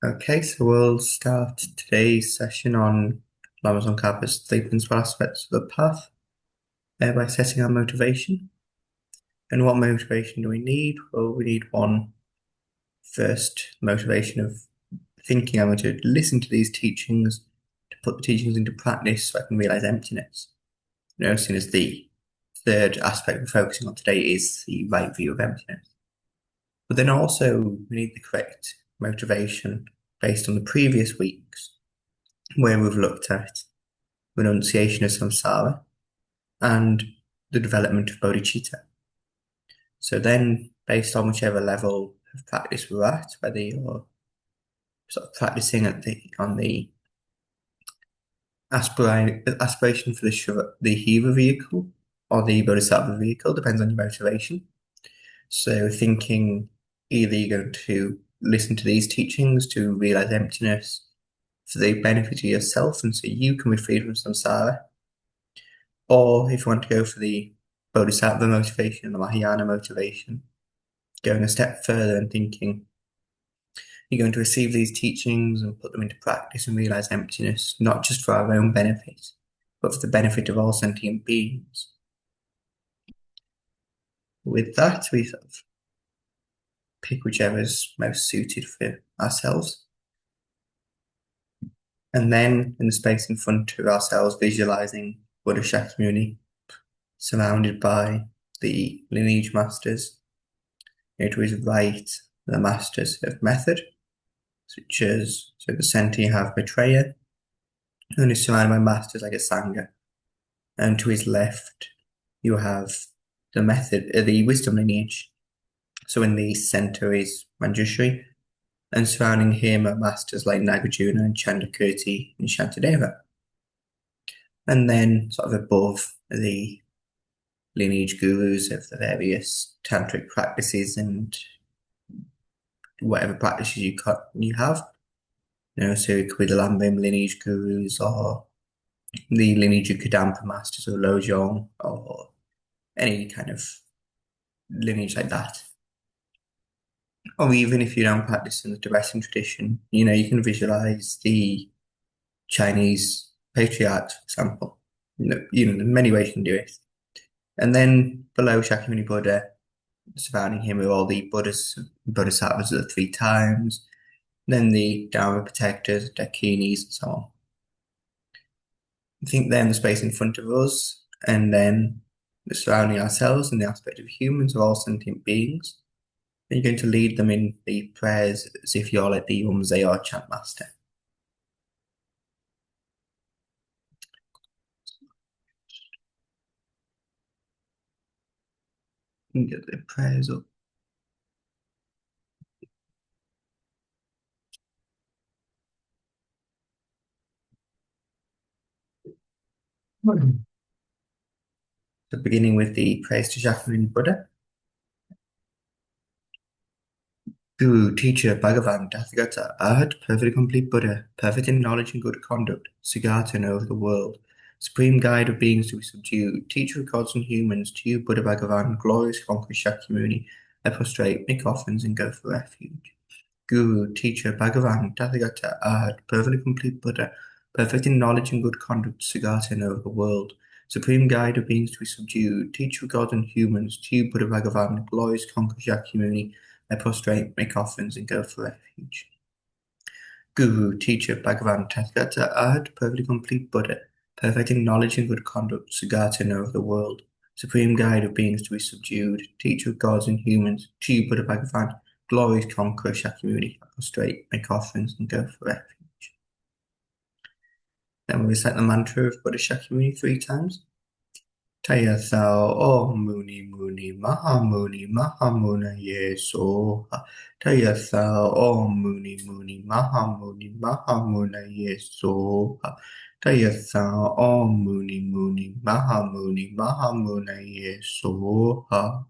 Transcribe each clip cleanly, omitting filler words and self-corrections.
Okay, so we'll start today's session on Amazon Kappa's three principal aspects of the path by setting our motivation. And what motivation do we need? Well, we need one first motivation of thinking I'm going to listen to these teachings, to put the teachings into practice so I can realize emptiness. Noticing as the third aspect we're focusing on today is the right view of emptiness. But then also we need the correct motivation based on the previous weeks where we've looked at renunciation of samsara and the development of bodhicitta. So then, based on whichever level of practice we're at, whether you're sort of practicing on the aspiration for the Hiva vehicle or the Bodhisattva vehicle, depends on your motivation. So thinking either you're going to listen to these teachings to realize emptiness for the benefit of yourself and so you can be freed from samsara, or if you want to go for the Bodhisattva motivation, the Mahayana motivation, going a step further and thinking you're going to receive these teachings and put them into practice and realize emptiness, not just for our own benefit, but for the benefit of all sentient beings. With that, we sort of pick whichever's most suited for ourselves. And then in the space in front of ourselves, visualizing Buddha Shakyamuni surrounded by the lineage masters. To his right, the masters of method, such as so the center you have Maitreya, and is surrounded by masters like a Sangha. And to his left, you have the wisdom lineage. So in the center is Manjushri, and surrounding him are masters like Nagarjuna and Chandrakirti and Shantideva. And then sort of above the lineage gurus of the various tantric practices and whatever practices you have. So it could be the Lambim lineage gurus or the lineage of Kadampa masters or Lojong or any kind of lineage like that. Or even if you don't practice in the Tibetan tradition, you can visualize the Chinese patriarchs, for example. There's many ways you can do it. And then below Shakyamuni Buddha, surrounding him are all the Bodhisattvas of the three times, then the Dharma protectors, Dakinis, and so on. I think they're in the space in front of us, and then the surrounding ourselves and the aspect of humans are all sentient beings. And you're going to lead them in the prayers as if you're like the Zayar chant master. You can get the prayers up. So beginning with the praise to Shakyamuni Buddha. Guru, teacher, Bhagavan, Tathagata, Arhat, perfect complete Buddha, perfect in knowledge and good conduct, Siddhartha over the world, supreme guide of beings to be subdued, teacher of gods and humans, to you, Buddha Bhagavan, glorious conqueror Shakyamuni, I prostrate, make offerings and go for refuge. Guru, teacher, Bhagavan, Tathagata, Arhat, perfect complete Buddha, perfect in knowledge and good conduct, Siddhartha over the world, supreme guide of beings to be subdued, teacher of gods and humans, to you, Buddha Bhagavan, glorious conqueror Shakyamuni, I prostrate, make offerings, and go for refuge. Guru, teacher, Bhagavan, Tathagata, Arhat, perfectly complete Buddha, perfect in knowledge and good conduct, Siddhartha of the world, supreme guide of beings to be subdued, teacher of gods and humans, to you, Buddha Bhagavan, glorious conqueror Shakyamuni, I prostrate, make offerings, and go for refuge. Then we recite the mantra of Buddha Shakyamuni 3 times. Tayathao Om Muni Muni Mahamuni Mahamuna Yesoha. Tayathao Om Muni Muni Mahamuni Mahamuna Yesoha. Tayathao Om Muni Muni Mahamuni Mahamuna Yesoha.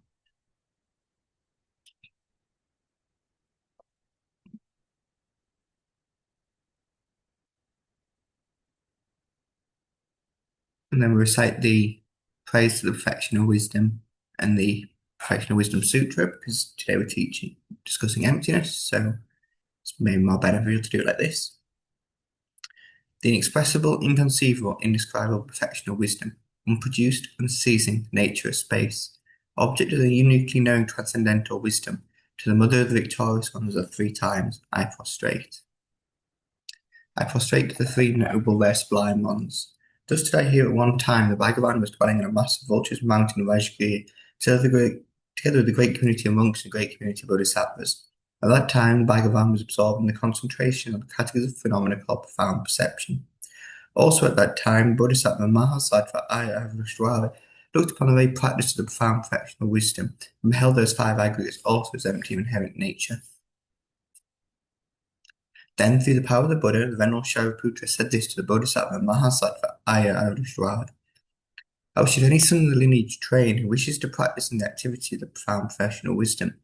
And then we recite the praise to the perfection of wisdom and the perfection of wisdom sutra because today we're discussing emptiness. So It's maybe more beneficial to do it like this. The inexpressible, inconceivable, indescribable perfection of wisdom, unproduced, unceasing nature of space, object of the uniquely knowing transcendental wisdom, to the mother of the victorious ones of 3 times I prostrate. I prostrate to the 3 noble, their sublime ones. Thus did I hear at one time the Bhagavan was dwelling in a massive vulture's mountain of Rajgir, together with the great community of monks and the great community of bodhisattvas. At that time, the Bhagavan was absorbed in the concentration of the categories of phenomena called profound perception. Also at that time, Bodhisattva Mahasattva Ayurveda looked upon the very practice of the profound perfection of wisdom and beheld those 5 aggregates also as empty of inherent nature. Then, through the power of the Buddha, the Venerable Shariputra said this to the Bodhisattva Mahasattva Ayurveda: how should any son of the lineage train who wishes to practice in the activity of the profound professional wisdom?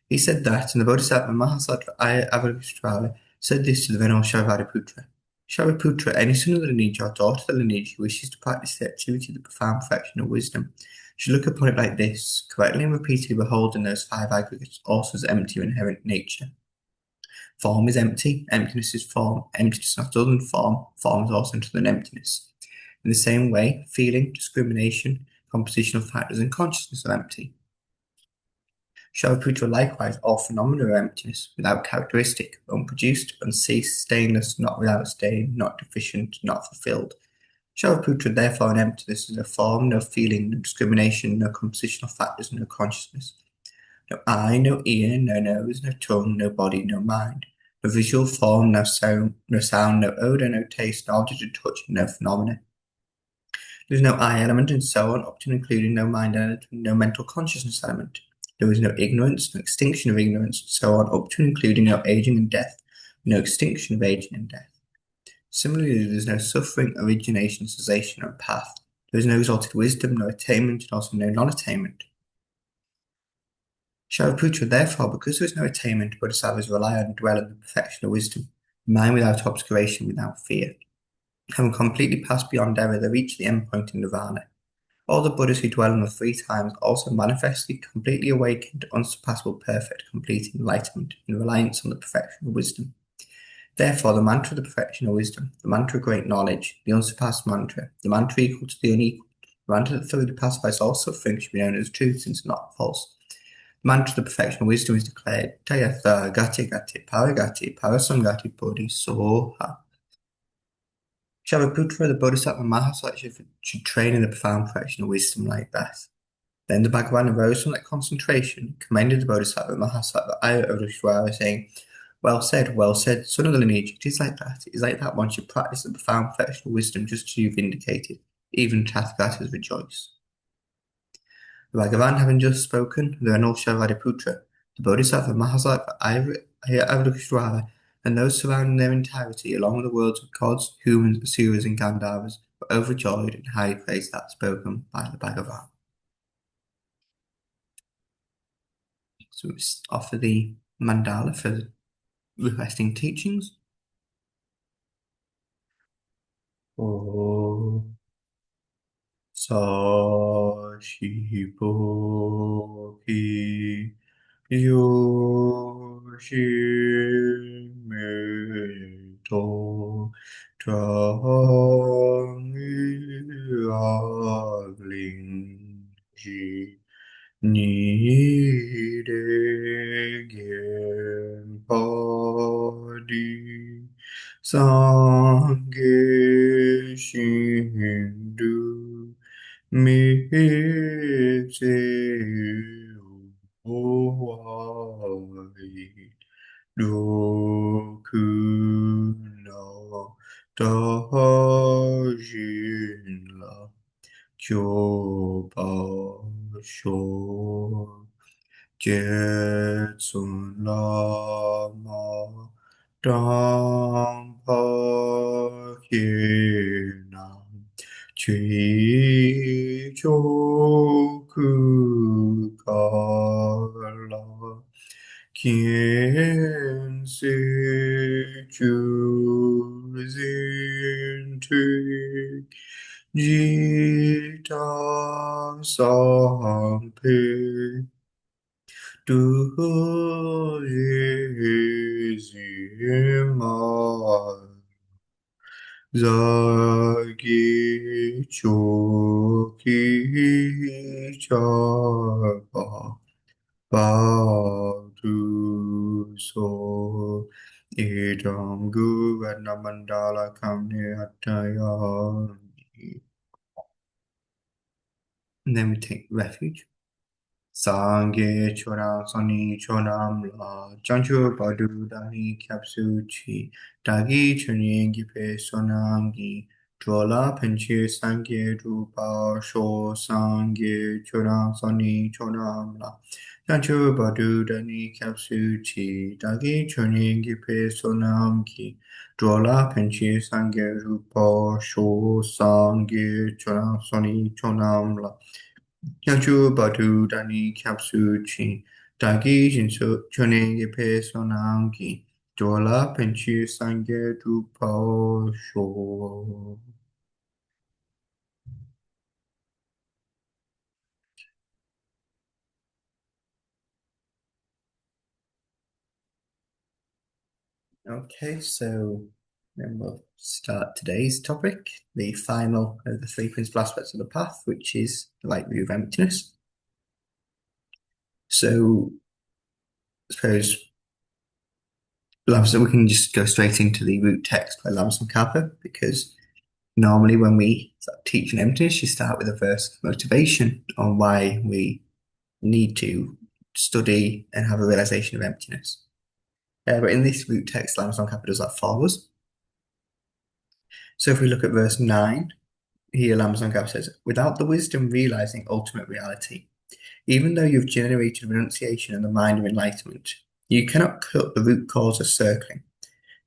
He said that, and the Bodhisattva Mahasattva Ayurveda said this to the Venerable Shariputra: Shariputra, any son of the lineage or daughter of the lineage who wishes to practice the activity of the profound perfection of wisdom should look upon it like this, correctly and repeatedly beholding those 5 aggregates also as empty of inherent nature. Form is empty, emptiness is form, emptiness is not other than form is also other than emptiness. In the same way, feeling, discrimination, compositional factors, and consciousness are empty. Shariputra likewise, all phenomena are emptiness, without characteristic, unproduced, unceased, stainless, not without stain, not deficient, not fulfilled. Shariputra, therefore, an emptiness is no form, no feeling, no discrimination, no compositional factors, no consciousness. No eye, no ear, no nose, no tongue, no body, no mind. No visual form, no sound, no odor, no taste, no object of touch, no phenomena. There is no I element, and so on, up to and including no mind element, no mental consciousness element. There is no ignorance, no extinction of ignorance, and so on, up to and including no aging and death, no extinction of aging and death. Similarly, there is no suffering, origination, cessation, or path. There is no exalted wisdom, no attainment, and also no non-attainment. Shariputra, therefore, because there is no attainment, bodhisattvas rely on and dwell in the perfection of wisdom, mind without obscuration, without fear. Having completely passed beyond error, they reach the end point in nirvana. All the Buddhas who dwell in the 3 times also manifestly, completely awakened, unsurpassable, perfect, complete enlightenment in reliance on the perfection of wisdom. Therefore, the mantra of the perfection of wisdom, the mantra of great knowledge, the unsurpassed mantra, the mantra equal to the unequal, the mantra that thoroughly pacifies all suffering should be known as truth since not false. The mantra of the perfection of wisdom is declared Tayatha Gati Gati Paragati Parasamgati Bodhisoha. Shariputra, the Bodhisattva Mahasattva, should train in the profound perfection of wisdom like that. Then the Bhagavan arose from that concentration, commended the Bodhisattva Mahasattva Ayurveda, saying, well said, son of the lineage. It is like that. It is like that one should practice the profound perfection of wisdom just as you've indicated. Even Tathagatas rejoice. The Bhagavan having just spoken, the Venerable Shariputra, the Bodhisattva Mahasattva Ayurveda, and those surrounding their entirety, along with the worlds of gods, humans, asuras, and Gandharvas, were overjoyed and highly praised that spoken by the Bhagavan. So we offer the mandala for requesting teachings. Oh, Sashipoki Yoshimeto Trangiaglinji Nidegen Sangye Shindu Mite Owai Doku no Dajinla Kyoba Sho Jetsun Lama Dampa Hinam Chi Choku Kala Kien Se Chu Zintu Jita Sampe Du Yezi 자기 조기 자바 바두소 이டம் 구가나만달라 kamniataya. And then we take refuge. Sangye choram soni choram la janchu padu dani kyapsuchi dagi chunyengi pe sonamgi drola penchi sangye rupa sho sangye choram soni choram la janchu padu dani kyapsuchi dagi chunyengi pe sonamgi drola penchi sangye rupa sho sangye choram soni choram la Yanchu batu dani kapsu chi dagi jinsu chone yepe sonamki dola penchi sange tu pao sho. Okay, so then we'll start today's topic, the final of the three principal aspects of the path, which is the light view of emptiness. So I suppose we can just go straight into the root text by Lamson Kappa, because normally when we teach an emptiness, you start with a verse motivation on why we need to study and have a realization of emptiness. But in this root text, Lamson Kappa does that for us. So if we look at verse 9, here Lamson Kappa says, without the wisdom realizing ultimate reality, even though you've generated renunciation and the mind of enlightenment, you cannot cut the root cause of circling.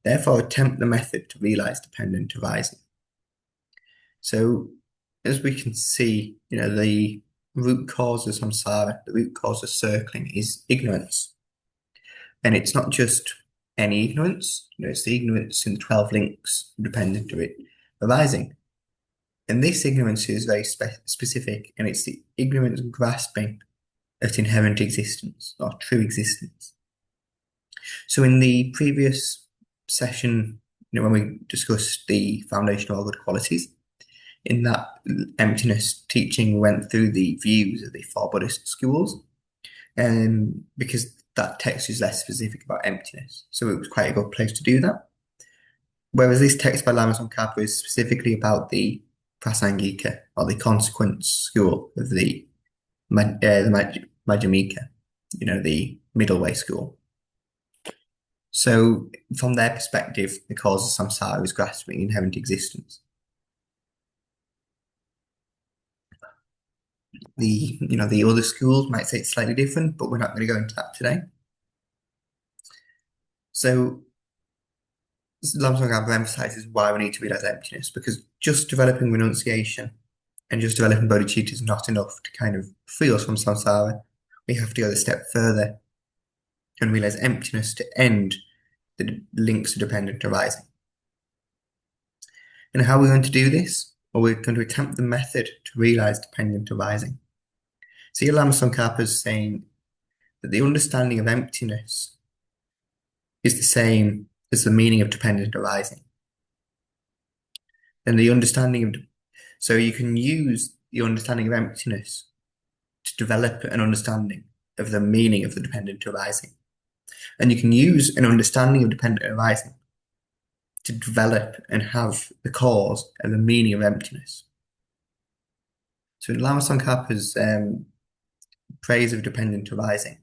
Therefore, attempt the method to realize dependent arising. So, as we can see, the root cause of samsara, the root cause of circling is ignorance. And it's not just any ignorance, it's the ignorance in the 12 links dependent to it arising. And this ignorance is very specific, and it's the ignorance grasping at inherent existence or true existence. So in the previous session, when we discussed the foundation of all good qualities, in that emptiness teaching, we went through the views of the four Buddhist schools, and because that text is less specific about emptiness, so it was quite a good place to do that. Whereas this text by Lama Tsongkhapa is specifically about the Prasangika, or the consequence school of the Madhyamika, the middle way school. So from their perspective, the cause of samsara is grasping inherent existence. The other schools might say it's slightly different, but we're not going to go into that today. So Lam Tsongkhapa emphasizes why we need to realize emptiness, because just developing renunciation and just developing bodhicitta is not enough to kind of free us from samsara. We have to go a step further and realize emptiness to end the links of dependent arising. And how are we going to do this? Well, we're going to attempt the method to realize dependent arising. So here Lama Tsongkhapa is saying that the understanding of emptiness is the same as the meaning of dependent arising. And the understanding of, so you can use the understanding of emptiness to develop an understanding of the meaning of the dependent arising. And you can use an understanding of dependent arising to develop and have the cause and the meaning of emptiness. So in Lama Tsongkhapa's praise of dependent arising,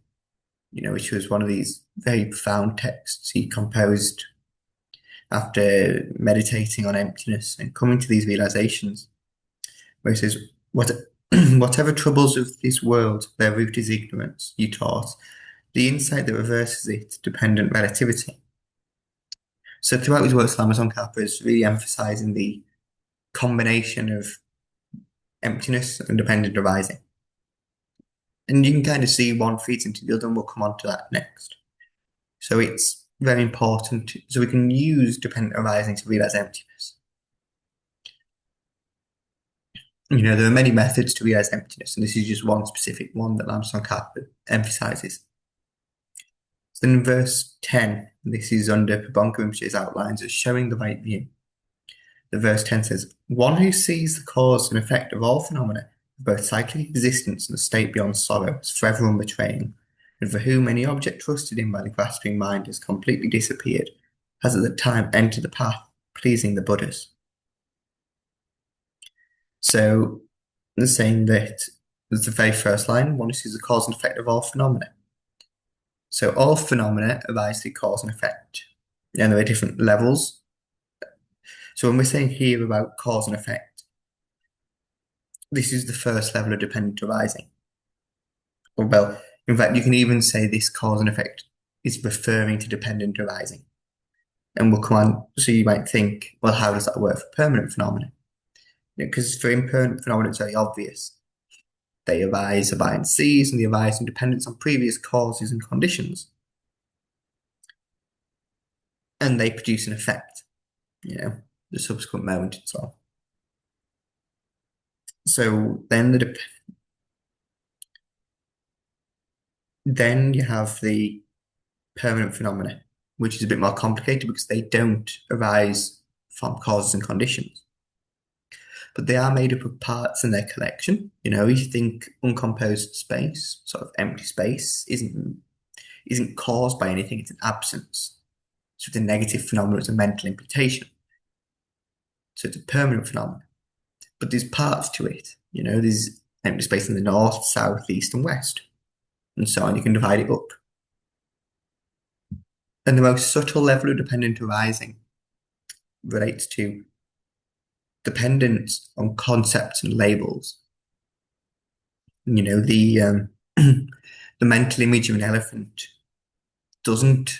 which was one of these very profound texts he composed after meditating on emptiness and coming to these realizations, where he says, whatever troubles of this world, their root is ignorance, you taught. The insight that reverses it, dependent relativity. So throughout his works, Lama Tsongkhapa is really emphasizing the combination of emptiness and dependent arising. And you can kind of see one feeds into the other, and we'll come on to that next. So it's very important. So we can use dependent arising to realize emptiness. There are many methods to realize emptiness, and this is just one specific one that Lama Tsongkhapa emphasizes. So in verse 10, this is under Pabonka Rinpoche's outlines as showing the right view. The verse 10 says, "One who sees the cause and effect of all phenomena, of both cyclic existence and the state beyond sorrow, is forever unbetraying, and for whom any object trusted in by the grasping mind has completely disappeared, has at the time entered the path pleasing the Buddhas." So, they're saying that there's the very first line, one who sees the cause and effect of all phenomena. So, all phenomena arise through cause and effect. And there are different levels. So, when we're saying here about cause and effect, this is the first level of dependent arising. Well, in fact, you can even say this cause and effect is referring to dependent arising. And we'll come on, so you might think, well, how does that work for permanent phenomena? Because for impermanent phenomena, it's very obvious. They arise by and cease, and they arise in dependence on previous causes and conditions. And they produce an effect, the subsequent moment and so on. So then you have the permanent phenomena, which is a bit more complicated because they don't arise from causes and conditions. But they are made up of parts in their collection. You think uncomposed space, sort of empty space, isn't caused by anything, it's an absence. So the negative phenomenon is a mental imputation. So it's a permanent phenomenon. But there's parts to it. There's empty space in the north, south, east, and west. And so on. You can divide it up. And the most subtle level of dependent arising relates to dependence on concepts and labels. The the mental image of an elephant doesn't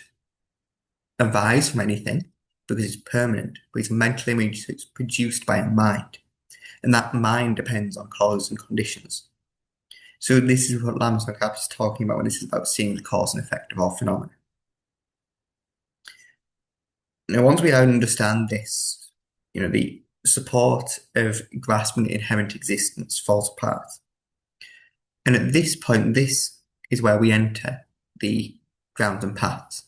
arise from anything because it's permanent, but it's a mental image that's produced by a mind. And that mind depends on causes and conditions. So this is what Lam Tsong Khap is talking about when this is about seeing the cause and effect of all phenomena. Now, once we understand this, the support of grasping inherent existence falls apart. And at this point, this is where we enter the grounds and paths.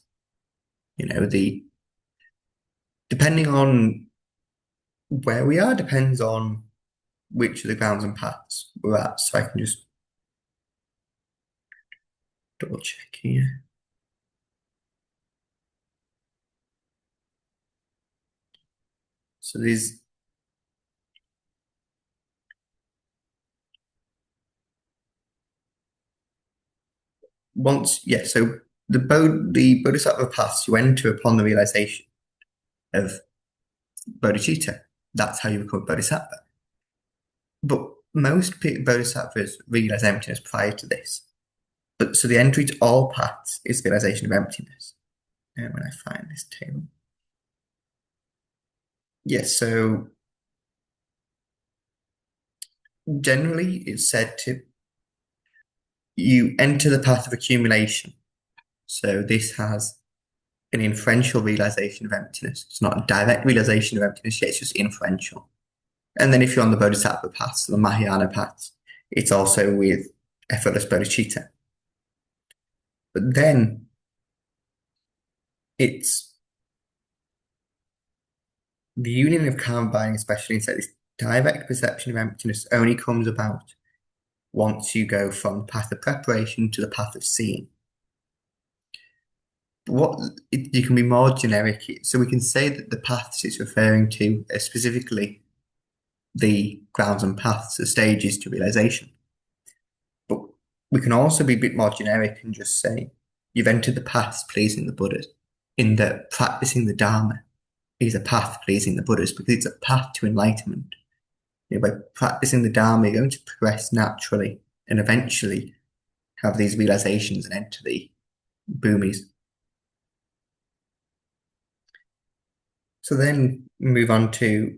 Depending on where we are depends on which of the grounds and paths we're at. So I can just double check here. So there's so the Bodhisattva paths you enter upon the realization of bodhicitta. That's how you become a bodhisattva. But most bodhisattvas realize emptiness prior to this. But so the entry to all paths is the realization of emptiness. And when I find this table. Yes, so generally it's said to you enter the path of accumulation. So this has an inferential realization of emptiness. It's not a direct realization of emptiness yet, it's just inferential. And then if you're on the Bodhisattva path, the Mahayana path, it's also with effortless bodhicitta. But then it's the union of karma binding, especially inside this direct perception of emptiness, only comes about once you go from the path of preparation to the path of seeing. You can be more generic. So we can say that the paths it's referring to are specifically the grounds and paths, the stages to realization. But we can also be a bit more generic and just say you've entered the paths pleasing the Buddhas, in that practicing the Dharma is a path pleasing the Buddhas because it's a path to enlightenment. By practicing the Dharma, you're going to progress naturally and eventually have these realizations and enter the bhumis. So then move on to,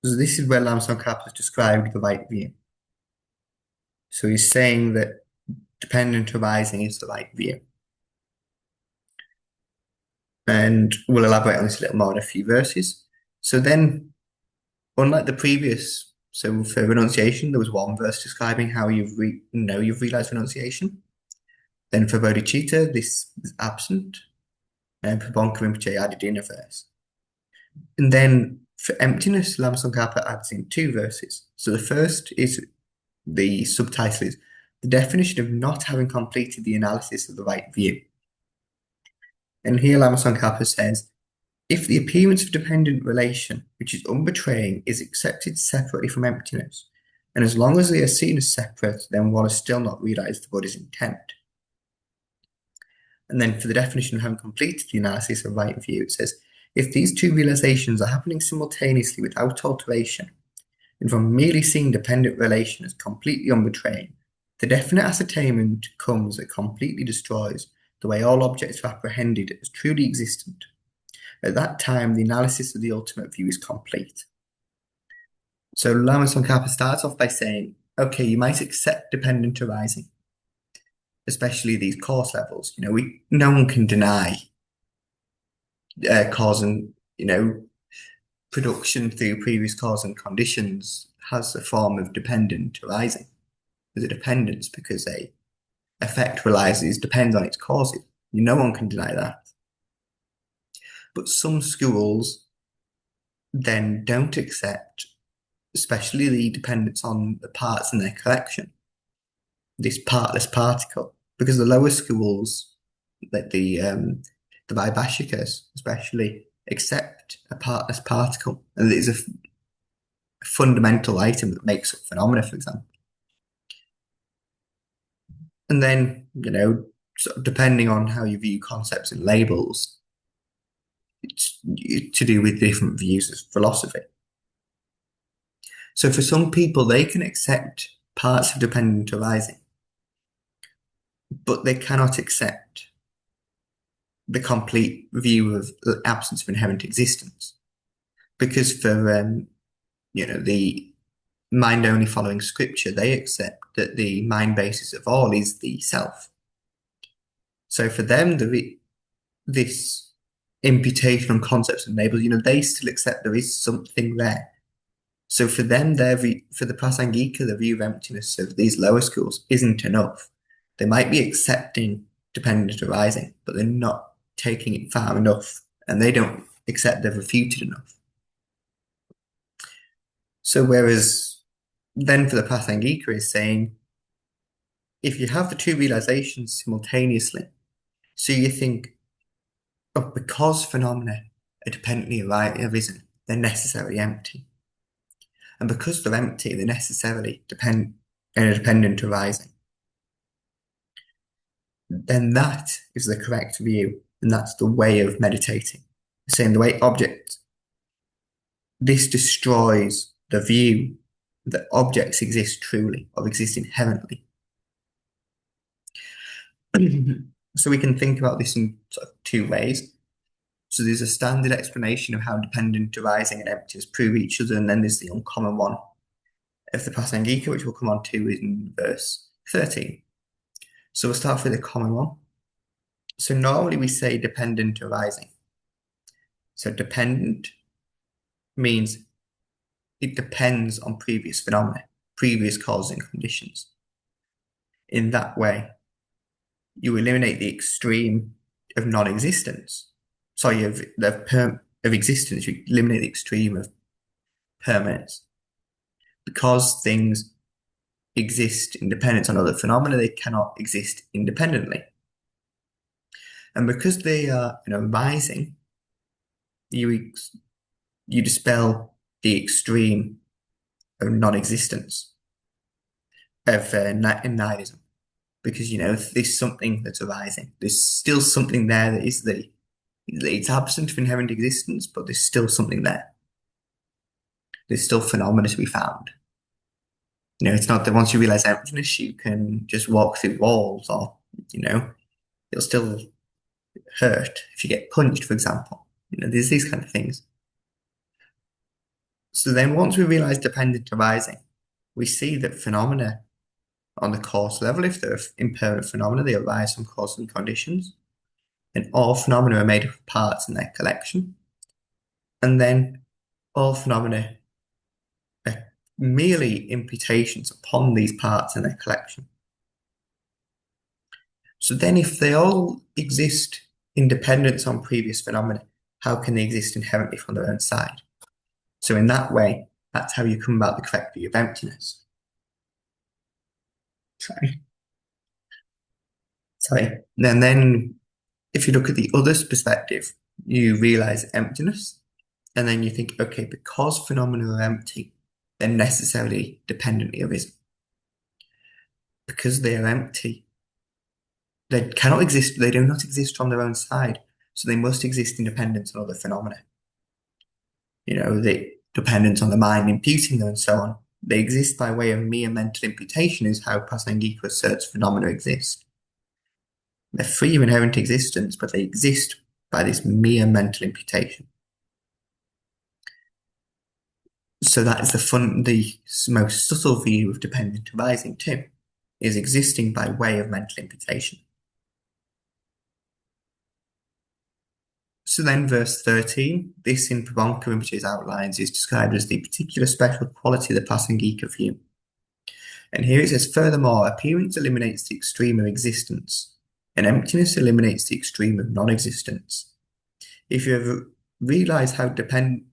so this is where Lam Tsong Khap has described the right view. So he's saying that dependent arising is the right view. And we'll elaborate on this a little more in a few verses. So then, unlike the previous, so for renunciation, there was one verse describing how you've realized renunciation. Then for bodhicitta, this is absent. And for Bonka Rinpoche added in a verse. And then for emptiness, Lamson Kappa adds in two verses. So the first is the subtitle is the definition of not having completed the analysis of the right view. And here Lamson Kappa says, if the appearance of dependent relation, which is unbetraying, is accepted separately from emptiness, and as long as they are seen as separate, then one has still not realized the Buddha's intent. And then for the definition of having completed the analysis of right view, it says, if these two realizations are happening simultaneously without alteration, and from merely seeing dependent relation as completely unbetraying, the definite ascertainment comes that completely destroys the way all objects are apprehended as truly existent. At that time, the analysis of the ultimate view is complete. So Lama Tsongkhapa starts off by saying, okay, you might accept dependent arising, especially these course levels. No one can deny cause and, production through previous cause and conditions has a form of dependent arising. There's a dependence because a effect depends on its causes. No one can deny that. But some schools then don't accept, especially the dependence on the parts in their collection, this partless particle, because the lower schools, like the Vaibhashikas especially, accept a partless particle, and it is a fundamental item that makes up phenomena, for example. And then, sort of depending on how you view concepts and labels, it's to do with different views of philosophy. So for some people, they can accept parts of dependent arising, but they cannot accept the complete view of the absence of inherent existence. Because for, the mind only following scripture, they accept that the mind basis of all is the self. So for them, this imputation on concepts and labels, they still accept there is something there. So for them, for the Prasangika, the view of emptiness of these lower schools isn't enough. They might be accepting dependent arising, but they're not taking it far enough, and they don't accept they've refuted enough. So whereas then for the Prasangika is saying, if you have the two realizations simultaneously, so you think, oh, because phenomena are dependently arisen, they're necessarily empty. And because they're empty, they necessarily depend in a dependent arising. Then that is the correct view, and that's the way of meditating. Saying the way this destroys the view that objects exist truly or exist inherently. So we can think about this in sort of two ways. So there's a standard explanation of how dependent arising and emptiness prove each other, and then there's the uncommon one of the Prasangika, which we'll come on to in verse 13. So we'll start with the common one. So normally we say dependent arising. So dependent means it depends on previous phenomena, previous causes and conditions. In that way, you eliminate the extreme of non-existence. Sorry, of existence, you eliminate the extreme of permanence. Because things exist in dependence on other phenomena, they cannot exist independently. And because they are, rising, you dispel the extreme of non-existence of nihilism, because there's something that's arising. There's still something there that is it's absent of inherent existence, but there's still something there. There's still phenomena to be found. It's not that once you realize emptiness, you can just walk through walls, or it'll still hurt if you get punched, for example. There's these kind of things. So then once we realize dependent arising, we see that phenomena on the cause level, if they're impermanent phenomena, they arise from causes and conditions. And all phenomena are made up of parts in their collection. And then all phenomena are merely imputations upon these parts in their collection. So then if they all exist in dependence on previous phenomena, how can they exist inherently from their own side? So in that way, that's how you come about the correct view of emptiness. Sorry. Sorry. And then if you look at the other's perspective, you realize emptiness, and then you think, okay, because phenomena are empty, they're necessarily dependently arisen. Because they are empty, they cannot exist, they do not exist from their own side, so they must exist independent on other phenomena. The dependence on the mind imputing them and so on. They exist by way of mere mental imputation, is how Prasangika asserts phenomena exist. They're free of inherent existence, but they exist by this mere mental imputation. So that is the most subtle view of dependent arising too, is existing by way of mental imputation. So then verse 13, this in Prabhupada Rinpoche's outlines is described as the particular special quality of the Prasangika view. And here it says, furthermore, appearance eliminates the extreme of existence, and emptiness eliminates the extreme of non-existence. If you ever realize how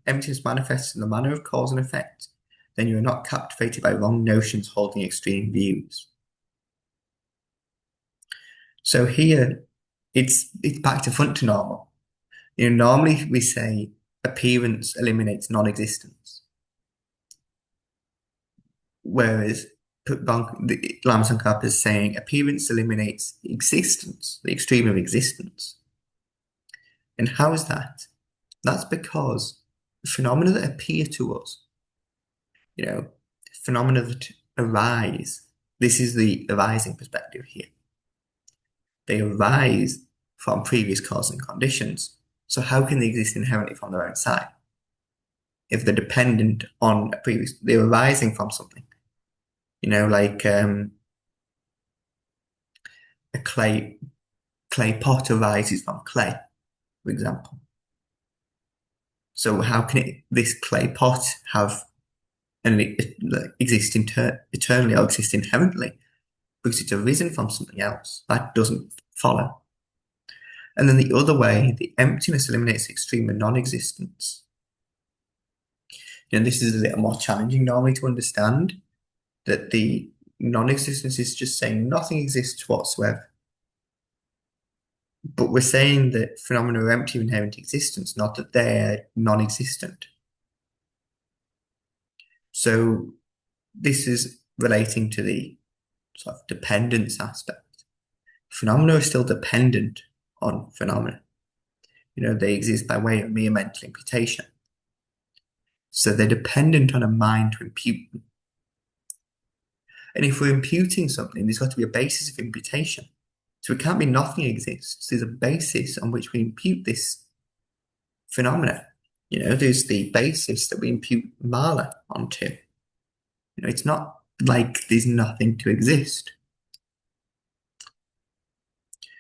emptiness manifests in the manner of cause and effect, then you are not captivated by wrong notions holding extreme views. So here, it's back to front to normal. Normally we say appearance eliminates non-existence, whereas Lama Tsongkhapa is saying appearance eliminates existence, the extreme of existence. And how is that? That's because phenomena that appear to us, phenomena that arise, this is the arising perspective here. They arise from previous causes and conditions. So how can they exist inherently from their own side? If they're dependent on they're arising from something. Like a clay pot arises from clay, for example. So how can this clay pot have exist eternally or exist inherently? Because it's arisen from something else. That doesn't follow. And then the other way, the emptiness eliminates extreme and non-existence. This is a little more challenging normally to understand, that the non-existence is just saying nothing exists whatsoever. But we're saying that phenomena are empty of inherent existence, not that they're non-existent. So this is relating to the sort of dependence aspect. Phenomena are still dependent on phenomena. They exist by way of mere mental imputation. So they're dependent on a mind to impute them. And if we're imputing something, there's got to be a basis of imputation. So it can't be nothing exists. There's a basis on which we impute this phenomena. There's the basis that we impute mala onto. It's not like there's nothing to exist.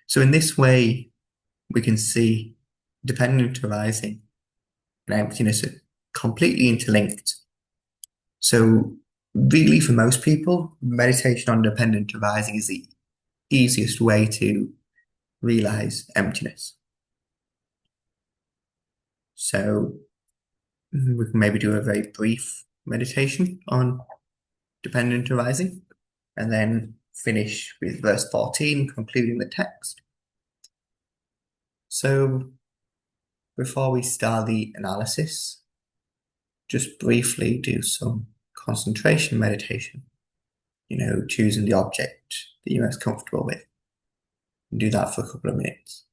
So in this way, we can see dependent arising and emptiness are completely interlinked. So really, for most people, meditation on dependent arising is the easiest way to realize emptiness. So we can maybe do a very brief meditation on dependent arising and then finish with verse 14, concluding the text. So before we start the analysis, just briefly do some concentration meditation, choosing the object that you're most comfortable with. And do that for a couple of minutes.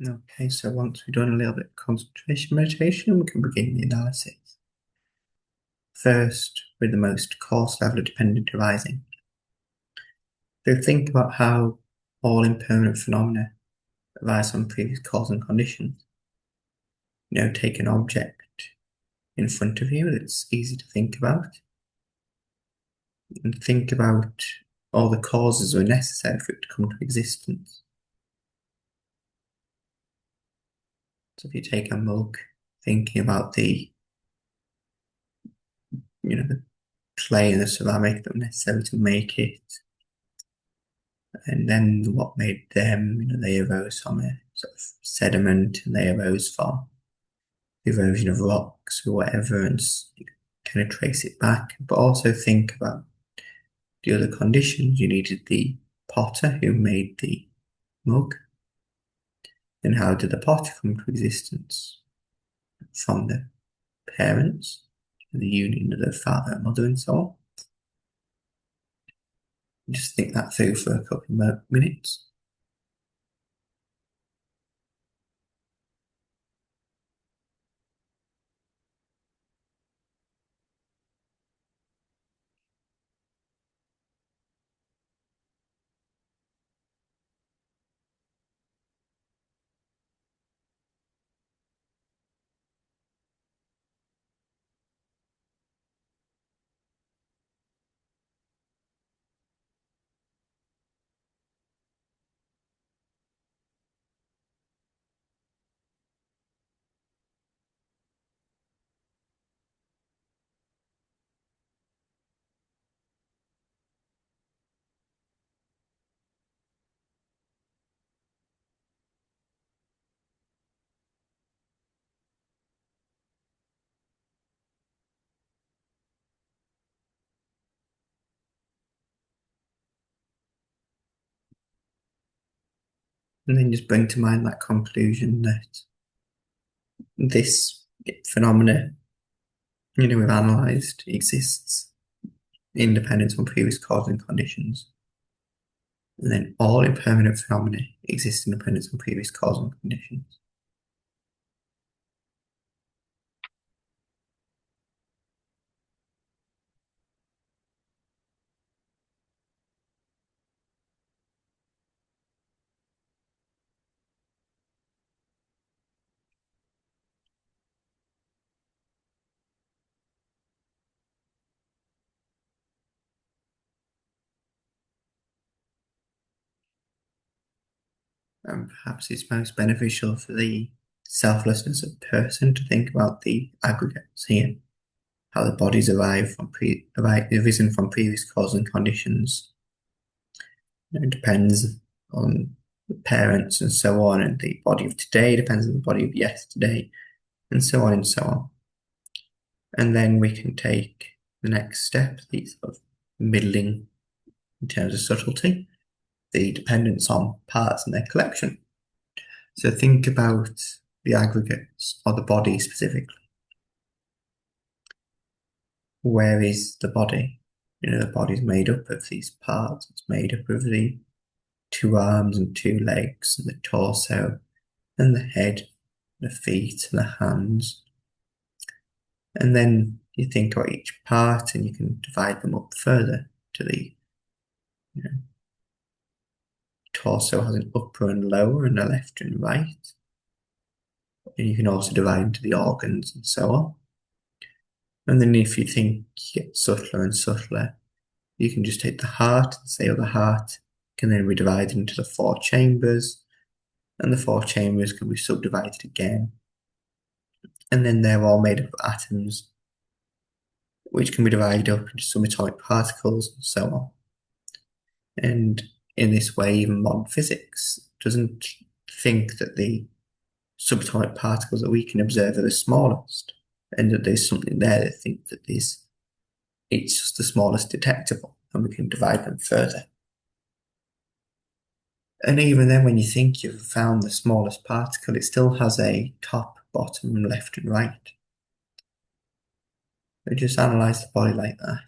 Okay, so once we've done a little bit of concentration meditation, we can begin the analysis. First, with the most coarse level of dependent arising. So think about how all impermanent phenomena arise from previous cause and conditions. Take an object in front of you that's easy to think about, and think about all the causes that were necessary for it to come to existence. So if you take a mug, thinking about the clay and the ceramic that were necessary to make it, and then what made them, they arose from a sort of sediment, and they arose from the erosion of rocks or whatever, and kind of trace it back. But also think about the other conditions. You needed the potter who made the mug. And how did the potter come to existence? From the parents, the union of the father and mother, and so on. Just think that through for a couple of minutes. And then just bring to mind that conclusion that this phenomena, we've analysed, exists independent on previous cause and conditions. And then all impermanent phenomena exist independent on previous cause and conditions. And perhaps it's most beneficial for the selflessness of person to think about the aggregates here, how the bodies arisen from previous cause and conditions. It depends on the parents and so on, and the body of today depends on the body of yesterday, and so on and so on. And then we can take the next step, the sort of middling in terms of subtlety, the dependence on parts and their collection. So think about the aggregates or the body specifically. Where is the body? The body's made up of these parts. It's made up of the 2 arms and 2 legs, and the torso, and the head, the feet, and the hands. And then you think about each part, and you can divide them up further to the torso has an upper and lower, and a left and right. And you can also divide into the organs and so on. And then if you think you get subtler and subtler, you can just take the heart and say, the heart can then be divided into the 4 chambers, and the 4 chambers can be subdivided again. And then they're all made up of atoms, which can be divided up into subatomic particles and so on. And in this way, even modern physics doesn't think that the subatomic particles that we can observe are the smallest, and that there's something there that think that it's just the smallest detectable, and we can divide them further. And even then, when you think you've found the smallest particle, it still has a top, bottom, left, and right. So just analyze the body like that.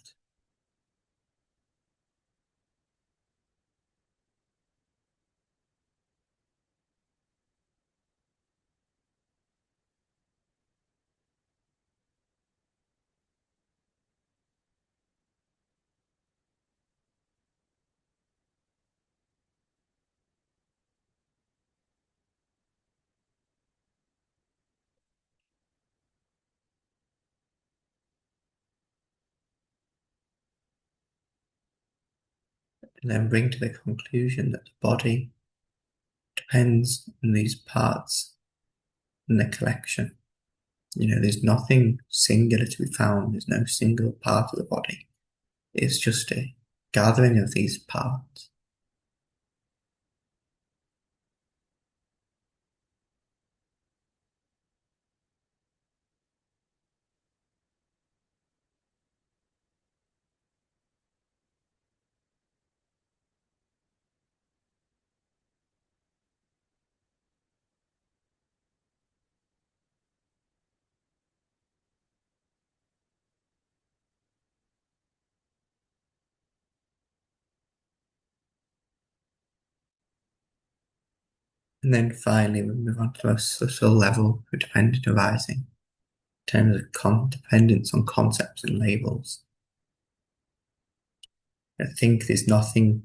and then bring to the conclusion that the body depends on these parts in the collection. There's nothing singular to be found. There's no single part of the body. It's just a gathering of these parts. And then finally, we move on to the most subtle level of dependent arising, in terms of dependence on concepts and labels. I think there's nothing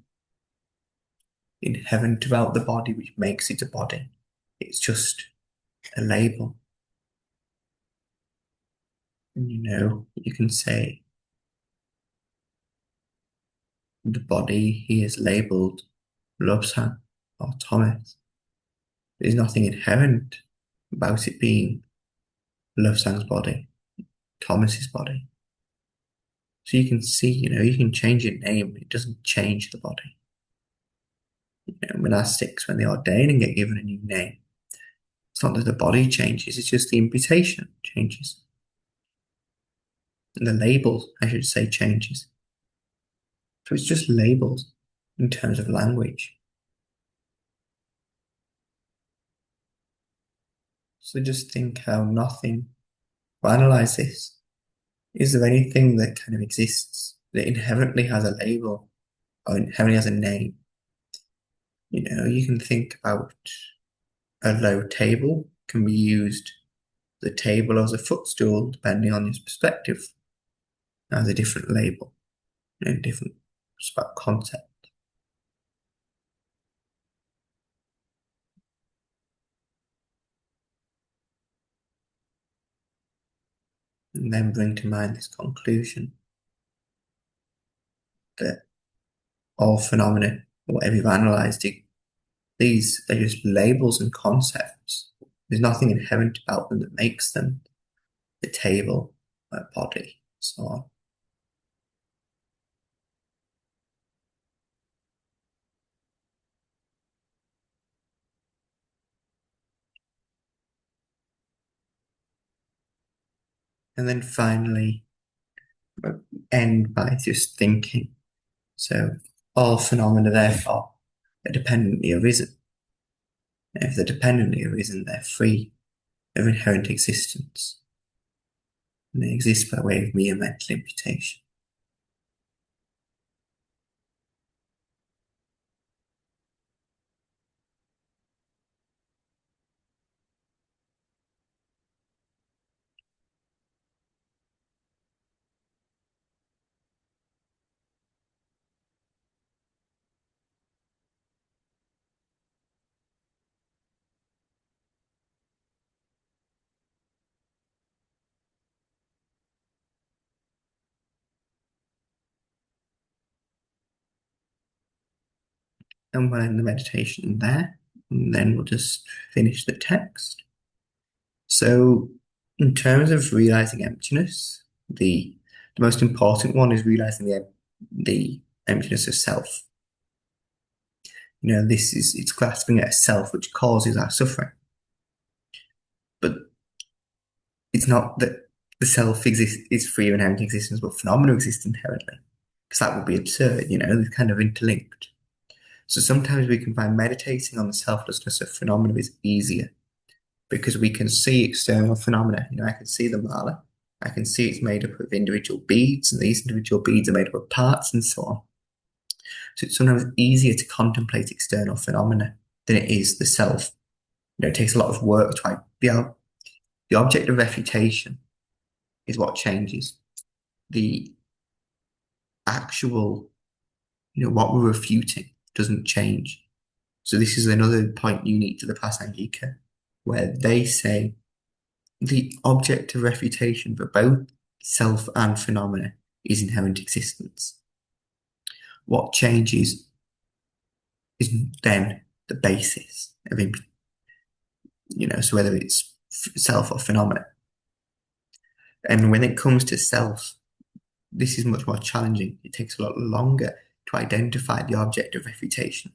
inherent about the body which makes it a body. It's just a label. And you can say the body he is labeled Lobsang or Thomas. There's nothing inherent about it being Lobsang's body, Thomas's body. So you can see, you can change your name, it doesn't change the body. Monastics, when they ordain and get given a new name, it's not that the body changes, it's just the imputation changes. And the label, I should say, changes. So it's just labels in terms of language. So just think how nothing, analyze this. Is there anything that kind of exists that inherently has a label or inherently has a name? You can think about a low table can be used the table as a footstool, depending on its perspective, has a different label, different concept. And then bring to mind this conclusion that all phenomena, whatever you've analysed, these are just labels and concepts. There's nothing inherent about them that makes them the table, a body, so on. And then finally, end by just thinking. So all phenomena, therefore, are dependently arisen. And if they're dependently arisen, they're free of inherent existence. And they exist by way of mere mental imputation. And we'll end the meditation there, and then we'll just finish the text. So, in terms of realizing emptiness, the most important one is realizing the emptiness of self. It's grasping at a self which causes our suffering. But it's not that the self is free of inherent existence, but phenomena exist inherently. Because that would be absurd, they're kind of interlinked. So sometimes we can find meditating on the selflessness of phenomena is easier because we can see external phenomena. I can see the mala. I can see it's made up of individual beads, and these individual beads are made up of parts and so on. So it's sometimes easier to contemplate external phenomena than it is the self. It takes a lot of work to the object of refutation is what changes. The actual, what we're refuting doesn't change. So this is another point unique to the Prasangika, where they say the object of refutation for both self and phenomena is inherent existence. what changes is then the basis of, so whether it's self or phenomena. And when it comes to self, this is much more challenging. It takes a lot longer to identify the object of refutation.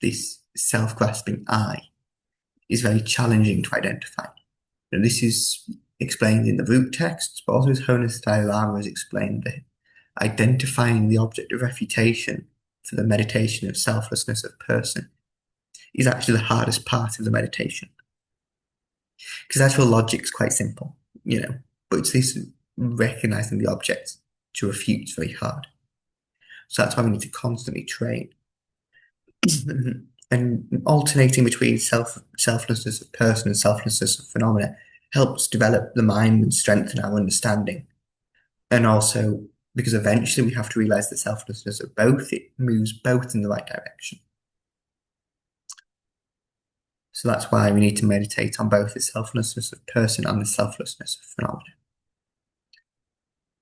This self-grasping I is very challenging to identify. And this is explained in the root texts, but also as Honus Diorama has explained that identifying the object of refutation for the meditation of selflessness of person is actually the hardest part of the meditation. Because actual logic is quite simple, but it's this recognizing the object to refute is very hard. So that's why we need to constantly train. And alternating between selflessness of person and selflessness of phenomena helps develop the mind and strengthen our understanding. And also, because eventually we have to realize the selflessness of both, it moves both in the right direction. So that's why we need to meditate on both the selflessness of person and the selflessness of phenomena.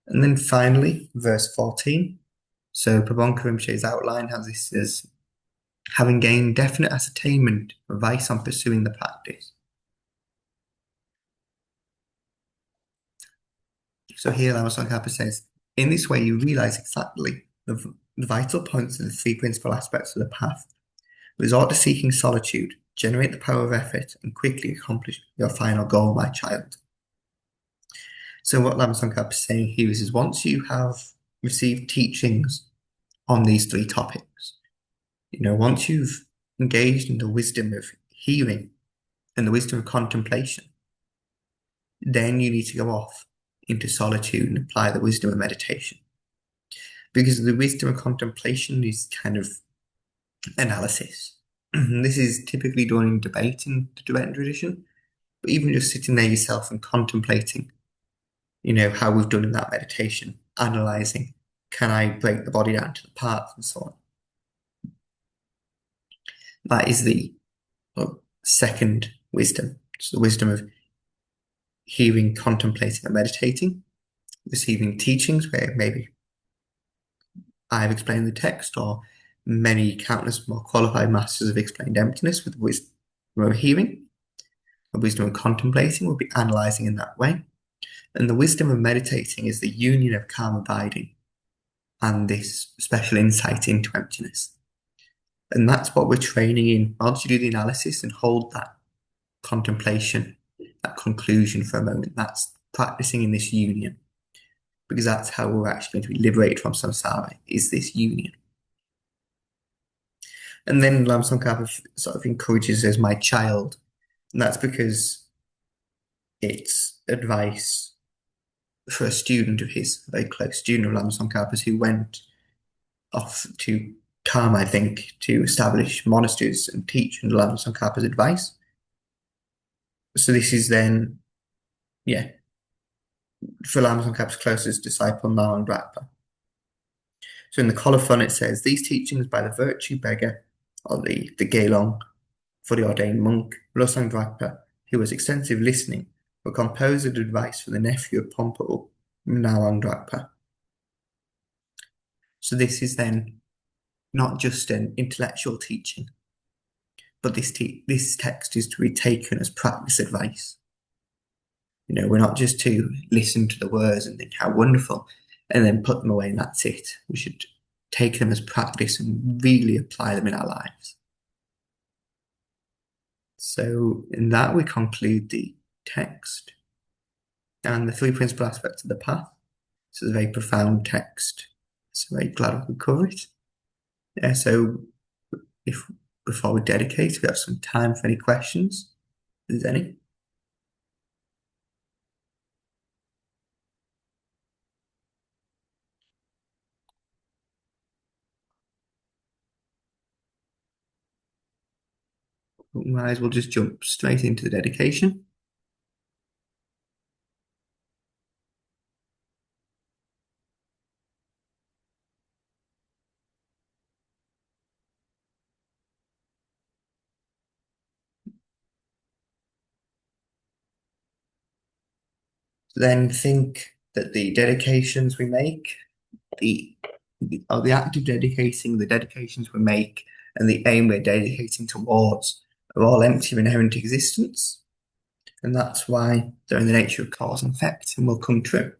And then finally, verse 14. So Prabhupada Rinpoche's outline has this as having gained definite ascertainment, advice on pursuing the practice. So here Lama Tsongkhapa says, in this way you realize exactly the vital points of the three principal aspects of the path. Resort to seeking solitude, generate the power of effort, and quickly accomplish your final goal, my child. So what Lama Tsongkhapa is saying here is once you have received teachings on these three topics, once you've engaged in the wisdom of hearing and the wisdom of contemplation, then you need to go off into solitude and apply the wisdom of meditation. Because the wisdom of contemplation is kind of analysis. This is typically done in debate in the Tibetan tradition, but even just sitting there yourself and contemplating, how we've done in that meditation, analyzing, can I break the body down to the parts and so on. That is the second wisdom. So the wisdom of hearing, contemplating, and meditating, receiving teachings where maybe I've explained the text or many countless more qualified masters have explained emptiness with wisdom of hearing. The wisdom of contemplating will be analyzing in that way. And the wisdom of meditating is the union of calm abiding and this special insight into emptiness. And that's what we're training in. Once you do the analysis and hold that contemplation, that conclusion for a moment, that's practicing in this union. Because that's how we're actually going to be liberated from samsara, is this union. And then Lama Tsongkhapa sort of encourages as my child. And that's because it's advice for a student of his, a very close student of Lama Tsongkhapa's, who went off to Karma, I think, to establish monasteries and teach under Lama Tsongkhapa's advice. So this is then, for Lama Tsongkhapa's closest disciple, Nalang Drakpa. So in the colophon it says, these teachings by the virtue beggar, or the Gelong, for the ordained monk, Losang Drakpa, who was extensive listening, were composed of advice for the nephew of Pompo, Nalang Drakpa. So this is then not just an intellectual teaching, but this text is to be taken as practice advice. We're not just to listen to the words and think how wonderful, and then put them away and that's it. We should take them as practice and really apply them in our lives. So in that we conclude the text and the three principal aspects of the path. This is a very profound text. So very glad we could cover it. So before we dedicate, we have some time for any questions. If there's any. Otherwise, we'll just jump straight into the dedication. Then think that the dedications we make, the the act of dedicating, the dedications we make, and the aim we're dedicating towards are all empty of inherent existence. And that's why they're in the nature of cause and effect and will come true.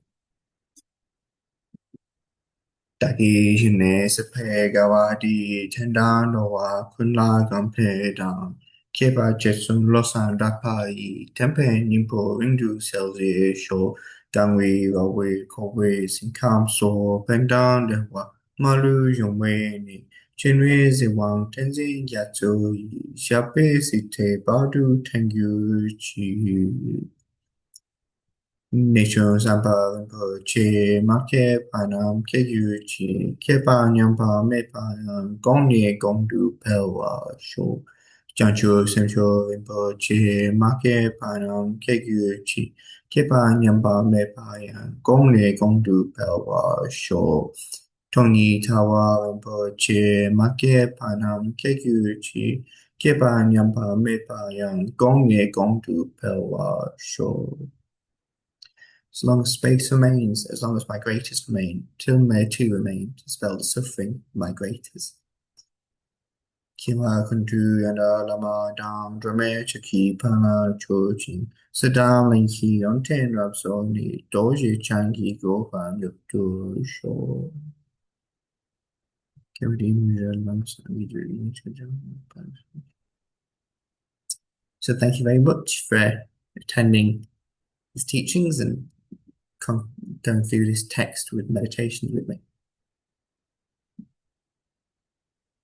Dagi jine sepe gawadi tendano wa kunla gampedam. Keba jetsun losan dapai tempe nimpo indu selzi sho dangwi wawe kowe sinkam so pendan dewa malu yongwe ni chinwe zewang tenzin yatsu shape site badu tengyu chi. Nature Samba Che Make Panam Kegyuchi Kepa Nyampa Mepa Gong Nie Gong Du Pelwa Sho Jancho Semcho Rimpo Che Make Panam Kegyuchi Kepa Nyampa Mepa Gong Nie Gong Du Pelwa Sho Tony Tawa Rimpo Che Make Panam Kegyuchi Kepa Nyampa Mepa Gong Nie Gong Du Pelwa Sho. So long as space remains, as long as migrators remain, till there too remain to spell the suffering of migrators. Kima kuntu yanda lama dam drame chaki pana chojin sadam linki on ten rapsoni doji changi gohan yuktu sho. So thank you very much for attending his teachings and going through this text with meditations with me.